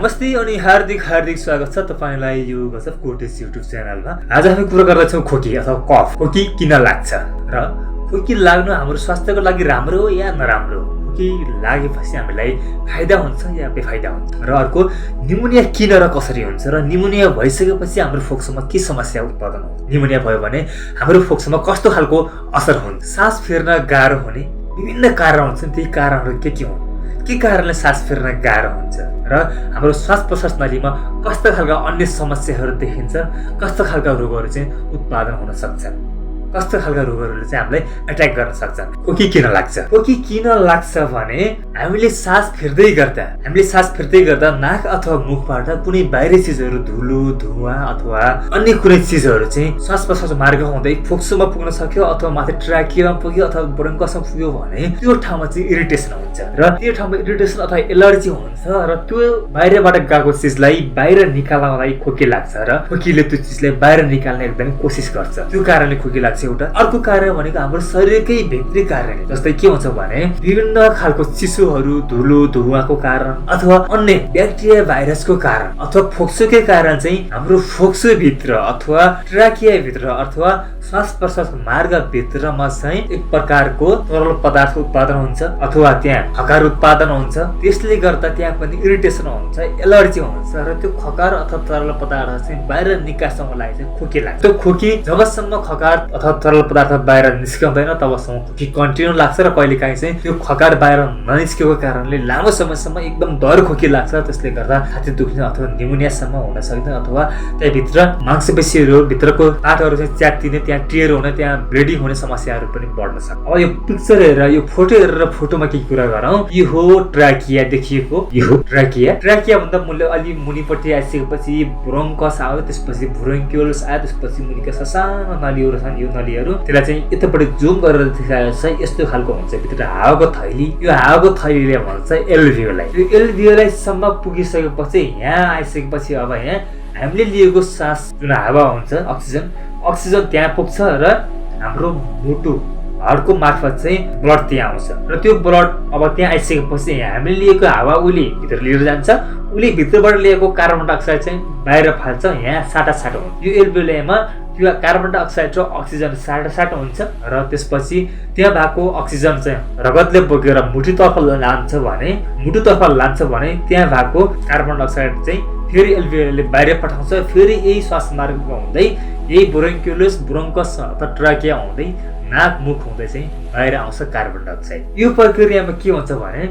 नमस्ते अनि हार्दिक स्वागत छ तपाईलाई यो गजब कोटेस युट्युब च्यानलमा। आज हामी कुरा गर्दैछौँ खोकी अथवा कफ। खोकी किन लाग्छ र खोकी लाग्नु हाम्रो स्वास्थ्यको लागि राम्रो हो या नराम्रो? खोकी लागेपछि हामीलाई फाइदा हुन्छ या बेफाइदा हुन्छ? र अर्को, निमोनिया किन र कसरी हुन्छ र निमोनिया भइसकेपछि हाम्रो फोक्सोमा के समस्या उत्पादन हुन्छ? निमोनिया भयो भने हाम्रो फोक्सोमा कस्तो खालको असर हुन्छ? सास फेर्न गाह्रो हुने विभिन्न कारण हुन्छन्। त्यही कारणहरू के हुन्? के कारणले सास फेर्न गाह्रो हुन्छ र हाम्रो श्वास प्रश्वास नलीमा कस्ता खालका अन्य समस्याहरू देखिन्छ? कस्ता खालका रोगहरू चाहिँ उत्पादन हुन सक्छन्? कस्तो खालका रोगहरूले चाहिँ हामीलाई एट्याक गर्न सक्छन्? खोकी किन लाग्छ? खोकी किन लाग्छ भने हामीले सास फेर्दै गर्दा नाक अथवा मुखबाट कुनै बाहिरी चिजहरू, धुलो, धुवा अथवा अन्य कुनै चिजहरू चाहिँ श्वास प्रश्वास मार्ग हुँदै फोक्सोमा पुग्न सक्यो अथवा माथि ट्र्याकियामा पुग्यो अथवा ब्रोन्कसमा पुग्यो भने त्यो ठाउँमा चाहिँ इरिटेसन हुन्छ र त्यो ठाउँमा इरिटेसन अथवा एलर्जी हुन्छ र त्यो बाहिरबाट गएको चिजलाई बाहिर निकाल्नको लागि खोकी लाग्छ र खोकीले त्यो चिजलाई बाहिर निकाल्ने एकदमै कोसिस गर्छ। त्यो कारणले खोकी लाग्छ एउटा। अर्को कारण भनेको हाम्रो शरीरकै भित्री कारण, जस्तै के हुन्छ भने विभिन्न खालको चिसोहरू, धुलो, धुवाको कारण अथवा अन्य ब्याक्टेरिया भाइरसको कारण अथवा फोक्सोकै कारण चाहिँ हाम्रो फोक्सो भित्र अथवा ट्र्याकिया भित्र अथवा श्वास प्रश्वास मार्ग भित्रमा चाहिँ एक प्रकारको तरल पदार्थ उत्पादन हुन्छ अथवा त्यहाँ खकार उत्पादन हुन्छ। त्यसले गर्दा त्यहाँ पनि इरिटेसन हुन्छ, एलर्जी हुन्छ र त्यो खकार अथवा तरल पदार्थ चाहिँ बाहिर निकास्नको लागि चाहिँ खोकी लाग्छ। त्यो खोकी जबसम्म खकार अथवा तरल पदार्थ बाहिर निस्कँदैन तबसम्म खोकी कन्टिन्यू लाग्छ र कहिलेकाहीँ चाहिँ त्यो खकार बाहिर ननिस्केको कारणले लामो समयसम्म एकदम डर खोकी लाग्छ। त्यसले गर्दा छाती दुख्ने अथवा निमोनियासम्म हुन सक्छ अथवा त्यहाँभित्र मांसपेशीहरू भित्रको पार्टहरू चाहिँ च्यातिने, त्यहाँ टियर हुने, त्यहाँ ब्लिडिङ हुने समस्याहरू पनि बढ्न सक्छ। अब यो पिक्चर हेरेर, यो फोटो हेरेर फोटोमा के कुरा गरौँ? यो हो ट्र्याकिया देखिएको, यो हो ट्र्याकिया भन्दा मुले अलि मुनिपट्टि आइसकेपछि ब्रोन्कस आयो, त्यसपछि ब्रोन्क्युल्स आयो, त्यसपछि मुनिका सानो नलीहरू छन्। यो नलीहरू त्यसलाई चाहिँ यतापट्टि जुम गरेर देखाएको छ, यस्तो खालको हुन्छ। भित्र हावाको थैली, यो हावाको थैलीले भन्छ एल्भियोलाई। यो एल्भियोलाईसम्म पुगिसकेपछि यहाँ आइसकेपछि अब यहाँ हामीले लिएको सास जुन हावा हुन्छ, अक्सिजन त्यहाँ पुग्छ र हाम्रो मुटु हार्टको मार्फत चाहिँ ब्लड त्यहाँ आउँछ र त्यो ब्लड अब त्यहाँ आइसकेपछि हामीले लिएको हावा उसले भित्र लिएर जान्छ। उसले भित्रबाट लिएको कार्बन डाइअक्साइड चाहिँ बाहिर फाल्छ। यहाँ साटासाटो हुन्छ। यो एल्भियोलाईमा त्यो कार्बन डाइअक्साइड र अक्सिजन साटासाटो हुन्छ र त्यसपछि त्यहाँ भएको अक्सिजन चाहिँ रगतले बोकेर मुटुतर्फ लान्छ भने त्यहाँ भएको कार्बन डाइअक्साइड चाहिँ फेरि एल्भियोलाईले बाहिर पठाउँछ। फेरि यही श्वास मार्गमा हुँदै यही ब्रोन्क्युलस, ब्रोन्कस अथवा ट्र्याकिया हुँदै नाक मुख हुँदै चाहिँ बाहिर आउँछ कार्बन डाइअक्साइड। यो प्रक्रियामा के हुन्छ भने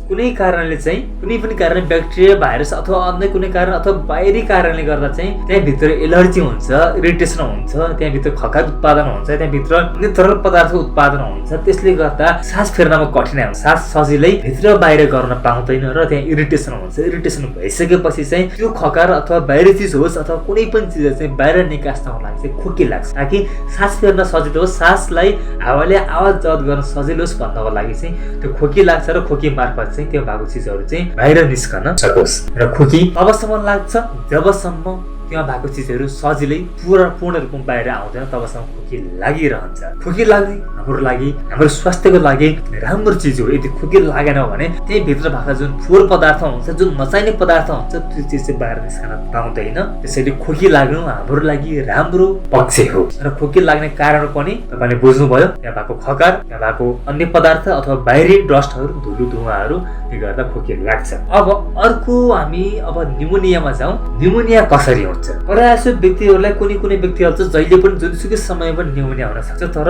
कुनै कारणले चाहिँ कुनै पनि कारण ब्याक्टेरिया, भाइरस अथवा अन्य कुनै कारण अथवा बाहिरी कारणले गर्दा चाहिँ त्यहाँभित्र एलर्जी हुन्छ, इरिटेसन हुन्छ, त्यहाँभित्र खकार उत्पादन हुन्छ, त्यहाँभित्र अन्य तरल पदार्थ उत्पादन हुन्छ। त्यसले गर्दा सास फेर्नमा कठिनाइ हुन्छ, सास सजिलै भित्र बाहिर गर्न पाउँदैन र त्यहाँ इरिटेसन हुन्छ। इरिटेसन भइसकेपछि चाहिँ त्यो खकार अथवा बाहिरी चिज होस् अथवा कुनै पनि चिज चाहिँ बाहिर निकास्नको लागि चाहिँ खोकी लाग्छ, ताकि सास फेर्न सजिलो होस्, सासलाई हावाले आवाज जवत गर्न सजिलो होस् भन्नको लागि चाहिँ त्यो खोकी लाग्छ र खोकी मार्फत चाहिँ त्यो भएको चिजहरू चाहिँ बाहिर निस्कन सकोस्। र खोकी तबसम्म लाग्छ जबसम्म त्यहाँ भएको चिजहरू सजिलै पूर्ण रूपमा बाहिर आउँदैन, तबसम्म खोकी लागिरहन्छ। खोकी लाग्ने हाम्रो लागि, हाम्रो स्वास्थ्यको लागि राम्रो चिज हो। यदि खोकी लागेन भने त्यही भित्र भएको जुन फोहोर पदार्थ हुन्छ, जुन नचाहिने पदार्थ हुन्छ, त्यो चिज चाहिँ बाहिर निस्कन पाउँदैन। त्यसैले खोकी लाग्नु हाम्रो लागि राम्रो पक्ष हो। र खोकी लाग्ने कारण पनि तपाईँले बुझ्नुभयो, त्यहाँ भएको खकार, त्यहाँ भएको अन्य पदार्थ अथवा बाहिरी डस्टहरू, धुलो धुवाहरू गर्दा खोकी लाग्छ। अब अर्को हामी अब निमोनियामा जाउँ। निमोनिया कसरी हुन्छ? प्रायः व्यक्तिहरूलाई कुनै व्यक्तिहरू चाहिँ जहिले पनि जुनसुकै समयमा निमोनिया हुन सक्छ। तर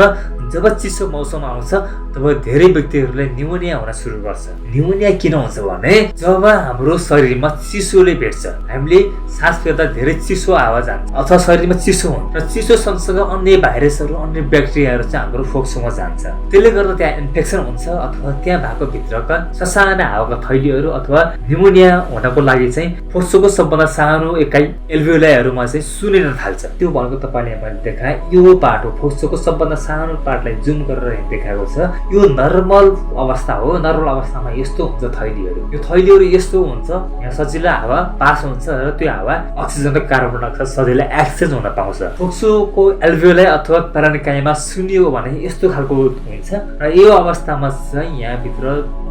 जब चिसो मौसम आउँछ तब धेरै व्यक्तिहरूलाई निमोनिया हुन सुरु गर्छ। निमोनिया किन हुन्छ भने जब हाम्रो शरीरमा चिसोले भेट्छ, हामीले सास फेर्दा धेरै चिसो हावा जान्छ अथवा शरीरमा चिसो हुन्छ र चिसो सँगसँगै अन्य भाइरसहरू, अन्य ब्याक्टेरियाहरू चाहिँ हाम्रो फोक्सोमा जान्छ। त्यसले गर्दा त्यहाँ इन्फेक्सन हुन्छ अथवा त्यहाँ भएको भित्रका ससाना हावाका थैलीहरू अथवा निमोनिया हुनको लागि चाहिँ फोक्सोको सबभन्दा सानो एकाइ एल्भियोलाईहरूमा चाहिँ सुनिन थाल्छ। त्यो भनेको तपाईँले मैले देखाएँ, यो पार्ट हो फोक्सोको सबभन्दा सानो पार्टलाई जुम गरेर देखाएको छ। यो नर्मल अवस्था हो। नर्मल अवस्थामा यस्तो हुन्छ थैलीहरू। यो थैलीहरू यस्तो हुन्छ, यहाँ सजिलो हावा पास हुन्छ र त्यो हावा अक्सिजन र कार्बन डाइअक्साइड सजिलै एक्सचेन्ज हुन पाउँछ। फोक्सोको एल्भियोलाई अथवा प्यारान्काइमा सुनियो भने यस्तो खालको हुन्छ र यो अवस्थामा चाहिँ यहाँभित्र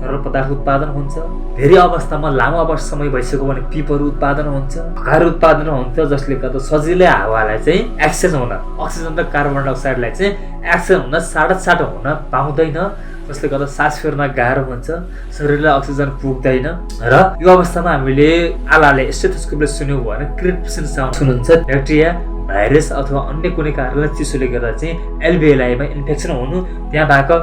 तरल पदार्थ उत्पादन हुन्छ। धेरै अवस्थामा लामो अवस्थासम्म भइसक्यो भने पिपहरू उत्पादन हुन्छ, खकार उत्पादन हुन्छ, जसले गर्दा सजिलै हावालाई चाहिँ एक्सचेन्ज हुन, अक्सिजन र कार्बन डाइअक्साइडलाई चाहिँ एक्सचेन्ज हुन साटासाट हुन पाउँदैन, जसले गर्दा सास फेर्न गाह्रो हुन्छ, शरीरलाई अक्सिजन पुग्दैन। र यो अवस्थामा हामीले आलाले स्टेथोस्कोपले सुन्यौँ भने क्रिप्सन साउन्ड सुन्नुहुन्छ। ब्याक्टेरिया, भाइरस अथवा अन्य कुनै कारणले चिसोले गर्दा चाहिँ एल्भियोलाईमा इन्फेक्सन हुनु, त्यहाँ भएको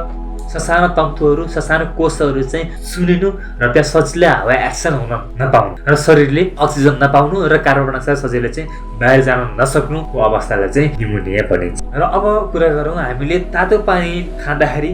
ससानो तन्तुहरू, ससानो कोषहरू चाहिँ सुनिनु र त्यहाँ सजिलै हावा एक्सन हुन नपाउनु र शरीरले अक्सिजन नपाउनु र कार्बन डाइअक्साइड सजिलै चाहिँ बाहिर जान नसक्नुको अवस्थालाई चाहिँ निमोनिया भनिन्छ। र अब कुरा गरौँ हामीले तातो पानी खाँदाखेरि,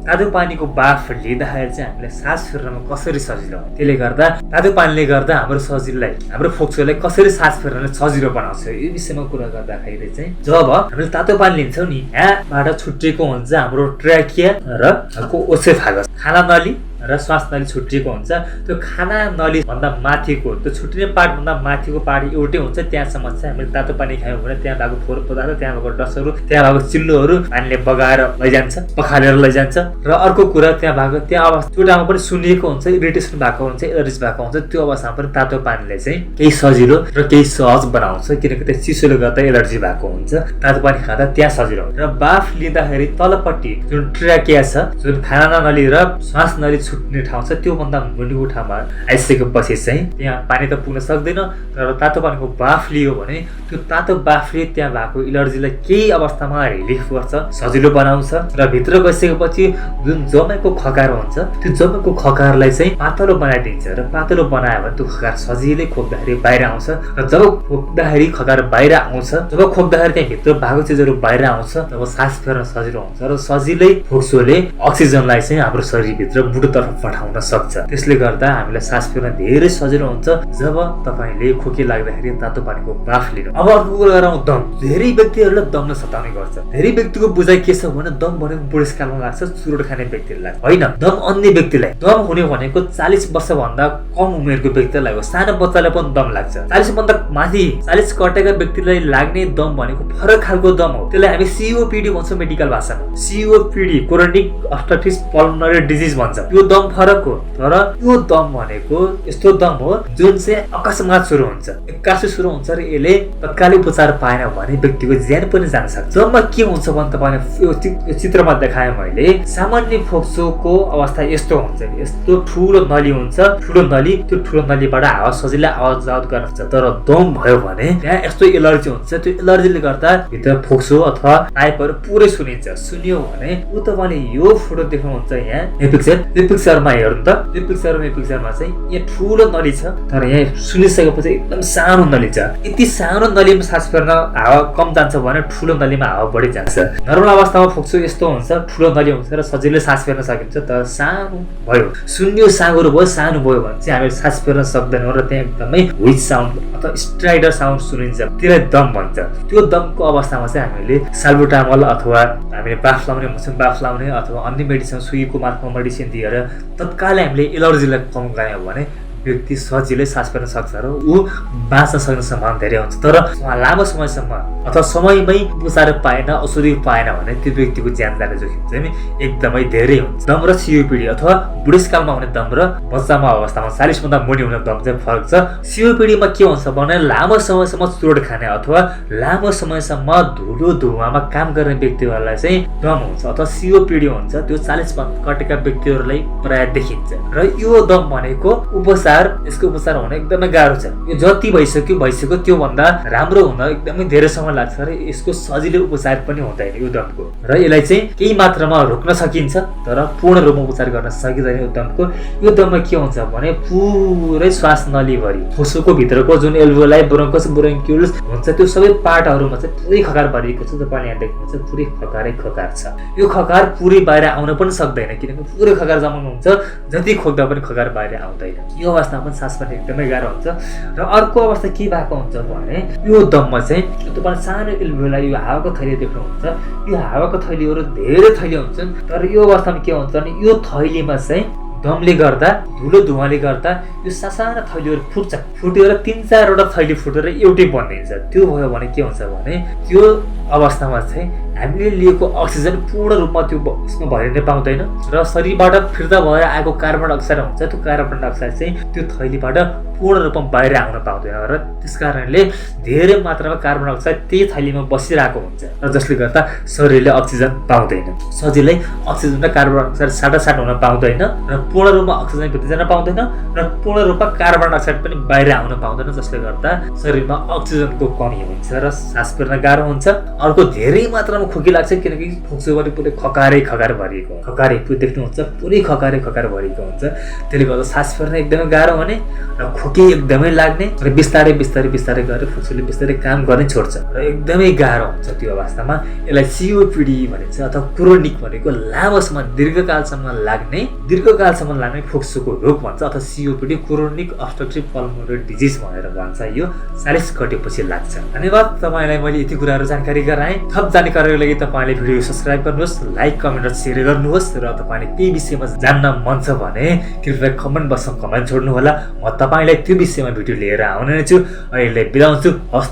तातो पानीको बाफ लिँदाखेरि चाहिँ हामीलाई सास फेर्नमा कसरी सजिलो हुन्छ, त्यसले गर्दा तातो पानीले गर्दा हाम्रो शरीरलाई, हाम्रो फोक्सोलाई कसरी सास फेर्नलाई सजिलो बनाउँछ, यो विषयमा कुरा गर्दाखेरि चाहिँ जब हामीले तातो पानी लिन्छौँ नि, यहाँबाट छुट्टिएको हुन्छ हाम्रो ट्र्याकिया र ओसेफागस, खाना नली र श्वास नली छुट्टिएको हुन्छ। त्यो खाना नली भन्दा माथिको, त्यो छुट्टिने पार्टभन्दा माथिको पार्ट एउटै हुन्छ, त्यहाँसम्म चाहिँ हामीले तातो पानी खायौँ भने त्यहाँ भएको फोहोर पदार्थ, त्यहाँ भएको डस्टहरू, त्यहाँ भएको चिल्लोहरू पानीले बगाएर लैजान्छ, पखालेर लैजान्छ। र अर्को कुरा त्यहाँ भएको, त्यहाँ अवस्था त्यो ठाउँमा पनि सुनिएको हुन्छ, इरिटेसन भएको हुन्छ, एलर्जी भएको हुन्छ, त्यो अवस्थामा पनि तातो पानीले चाहिँ केही सजिलो र केही सहज बनाउँछ, किनकि त्यो चिसोले गर्दा एलर्जी भएको हुन्छ। तातो पानी खाँदा त्यहाँ सजिलो हुन्छ। र बाफ लिँदाखेरि तलपट्टि जुन ट्र्याकिया छ, जुन खाना नली र श्वास नली छुट्ने ठाउँ छ, त्योभन्दा मुनिको ठाउँमा आइसकेपछि चाहिँ त्यहाँ पानी त पुग्न सक्दैन। तर तातो पानीको बाफ लियो भने त्यो तातो बाफले त्यहाँ भएको एलर्जीलाई केही अवस्थामा रिलिफ गर्छ, सजिलो बनाउँछ। र भित्र गइसकेपछि जुन जमेको खकार हुन्छ, त्यो जमेको खकारलाई चाहिँ पातलो बनाइदिन्छ र पातलो बनायो भने त्यो खकार सजिलै खोक्दाखेरि बाहिर आउँछ। र जब खोक्दाखेरि खकार बाहिर आउँछ, जब खोक्दाखेरि त्यहाँ भित्र भएको चिजहरू बाहिर आउँछ, तब सास फेर्न सजिलो हुन्छ र सजिलै फोक्सोले अक्सिजनलाई चाहिँ हाम्रो शरीरभित्र मुटुतर्फ पठाउन सक्छ। त्यसले गर्दा हामीलाई सास फेर्न धेरै सजिलो हुन्छ जब तपाईँले खोकी लाग्दाखेरि तातो पानीको बाफ लिनु। अब अर्को कुरा गरौँ दम। धेरै व्यक्तिहरूलाई दमले सताउने गर्छ। धेरै व्यक्तिको बुझाइ के छ भने दम भनेको बुढेसकालमा लाग्छ, चुरोट खाने व्यक्तिलाई होइन, दम अन्य व्यक्तिलाई। दम हुने भनेको 40 वर्षभन्दा कम उमेरको व्यक्तिलाई हो, सानो बच्चालाई पनि दम लाग्छ। 40 भन्दा माथि 40 कटेका व्यक्तिलाई लाग्ने दम भनेको फरक खालको दम हो, त्यसलाई हामी सीओपीडी भन्छौँ मेडिकल भाषामा। COPD, chronic obstructive pulmonary disease भन्छ। यो दम फरक हो, तर यो दम भनेको यस्तो दम हो जुन चाहिँ अकस्मात सुरु हुन्छ, एक्कासी सुरु हुन्छ र यसले तत्कालीन उपचार पाएन भने व्यक्तिको ज्यान पनि जान सक्छ। दममा के हुन्छ भने तपाईँले यो चित्रमा देखाएँ मैले, सामान्य फोक्सोको अवस्था यस्तो हुन्छ, यस्तो ठुलो नली हुन्छ, ठुलो नली, त्यो ठुलो नलीबाट हावा सजिलै आवाज जावत गर्न सक्छ। तर दम भयो भने त्यहाँ यस्तो एलर्जी हुन्छ, त्यो एलर्जीले गर्दा भित्र फोक्सो अथवा पाइपहरू पुरै सुनिन्छ। सुनियो भने ऊ तपाईँले यो फोटो देख्नुहुन्छ, यहाँ यो पिक्चरमा हेर्नु त, यो पिक्चरमा चाहिँ यहाँ ठुलो नली छ, तर यहाँ सुनिसकेपछि एकदम सानो नली छ। यति सानो नलीमा सास फेर्न हावा कम जान्छ भने ठुलो नलीमा हावा बढी जान्छ। नर्मल अवस्थामा फोक्सो यस्तो हुन्छ, ठुलो नली हुन्छ र सजिलै सास फेर्न सकिन्छ। तर सानो भयो, सुन्यो साँगुरो भयो, सानो भयो भने चाहिँ हामीले सास फेर्न सक्दैनौँ र त्यहाँ एकदमै व्हिच साउन्ड अथवा स्ट्राइडर साउन्ड सुनिन्छ, त्यसलाई दम भन्छ। त्यो दमको अवस्थामा चाहिँ हामीले साल्बुटामल अथवा हामीले बाफ लाउने भन्छौँ, बाफ लाउने अथवा अन्य मेडिसिन, सुईको मार्फत मेडिसिन दिएर तत्कालै हामीले एलर्जीलाई कम गऱ्यौँ भने व्यक्ति सजिलै सास फेर्न सक्छ र ऊ बाँच्न सक्ने सम्भावना धेरै हुन्छ। तर लामो समयसम्म अथवा समयमै उपचार पाएन, औषधि पाएन भने त्यो व्यक्तिको ज्यान जाने जोखिम चाहिँ एकदमै धेरै हुन्छ। दम र सीओपीडी अथवा बुढेसकालमा हुने दम र बच्चामा अवस्थामा 40 भन्दा मुनि हुने दम चाहिँ फरक छ। सीओपीडीमा के हुन्छ भने लामो समयसम्म चुरोट खाने अथवा लामो समयसम्म धुलो धुवामा काम गर्ने व्यक्तिहरूलाई चाहिँ दम हुन्छ अथवा सीओपीडी हुन्छ। त्यो 40 भन्दा कटेका व्यक्तिहरूलाई प्राय देखिन्छ र यो दम भनेको यसको उपचार हुन एकदमै गाह्रो छ। यो जति भइसक्यो त्योभन्दा राम्रो हुन एकदमै धेरै समय लाग्छ र यसको सजिलो उपचार पनि हुँदैन यो दमको। र यसलाई चाहिँ केही मात्रामा रोक्न सकिन्छ तर पूर्ण रूपमा उपचार गर्न सकिँदैन यो दमको। यो दममा के हुन्छ भने पुरै श्वास नलीभरि फोक्सोको भित्रको जुन एल्भियोलाई, ब्रोन्कस, ब्रोन्क्युल्स हुन्छ, त्यो सबै पार्टहरूमा चाहिँ पुरै खकार भरिएको छ। तपाईँले यहाँ देख्नुहुन्छ पुरै खकार छ। यो खकार पुरै बाहिर आउन पनि सक्दैन किनकि पुरै खकार जमाउनु हुन्छ, जति खोक्दा पनि खकार बाहिर आउँदैन। यो अवस्थामा पनि सास फेर्न एकदमै गाह्रो हुन्छ। र अर्को अवस्था के भएको हुन्छ भने यो दममा चाहिँ तपाईँले सानो एल्भियोलाई, यो हावाको थैली देख्नुहुन्छ, यो हावाको थैलीहरू धेरै थैली हुन्छन्। तर यो अवस्थामा के हुन्छ भने यो थैलीमा चाहिँ दमले गर्दा, धुलो धुवाले गर्दा यो सासाना थैलीहरू फुटेर 3-4 वटा थैली फुटेर एउटै बनिन्छ। त्यो भयो भने के हुन्छ भने त्यो अवस्थामा चाहिँ हामीले लिएको अक्सिजन पूर्ण रूपमा त्यो उसमा भरिन पाउँदैन र शरीरबाट फिर्ता भएर आएको कार्बन डाइअक्साइड हुन्छ त्यो कार्बन डाइअक्साइड चाहिँ त्यो थैलीबाट पूर्ण रूपमा बाहिर आउन पाउँदैन र त्यसकारणले धेरै मात्रामा कार्बन डाइअक्साइड त्यही थैलीमा बसिरहेको हुन्छ र जसले गर्दा शरीरले अक्सिजन पाउँदैन। सजिलै अक्सिजन र कार्बन डाइअक्साइड साटासाट हुन पाउँदैन र पूर्ण रूपमा अक्सिजन भित्र जान पाउँदैन र पूर्ण रूपमा कार्बन डाइअक्साइड पनि बाहिर आउन पाउँदैन जसले गर्दा शरीरमा अक्सिजनको कमी हुन्छ र सास फेर्न गाह्रो हुन्छ। अर्को धेरै मात्रामा खोकी लाग्छ किनकि फोक्सोभरि पुरै खकारे भरिएको खकारे देख्नुहुन्छ पुरै खकारे भरिएको हुन्छ। त्यसले गर्दा सास फेर्न एकदमै गाह्रो हुने र खोकी एकदमै लाग्ने र बिस्तारै गरेर फोक्सोले बिस्तारै काम गर्ने छोड्छ र एकदमै गाह्रो हुन्छ। त्यो अवस्थामा यसलाई सिओपिडी भनिन्छ अथवा क्रोनिक भनेको लामो समय दीर्घकालसम्म लाग्ने फोक्सोको रोग भन्छ अथवा COPD chronic obstructive pulmonary disease भनेर भन्छ। यो 40 घटेपछि लाग्छ। धन्यवाद, तपाईलाई मैले यति कुराहरू जानकारी गराएँ। थप जानकारीको लागि तपाईले भिडियो सब्स्क्राइब गर्नुहोस्, लाइक कमेन्ट र शेयर गर्नुहोस् र तपाईले के विषयमा जान्न मन छ भने कृपया कमेन्ट बक्समा कमेन्ट छोड्नु होला। म तपाईलाई त्यो विषयमा भिडियो लिएर आउने छु। अहिले बिदा हुन्छु। हस्।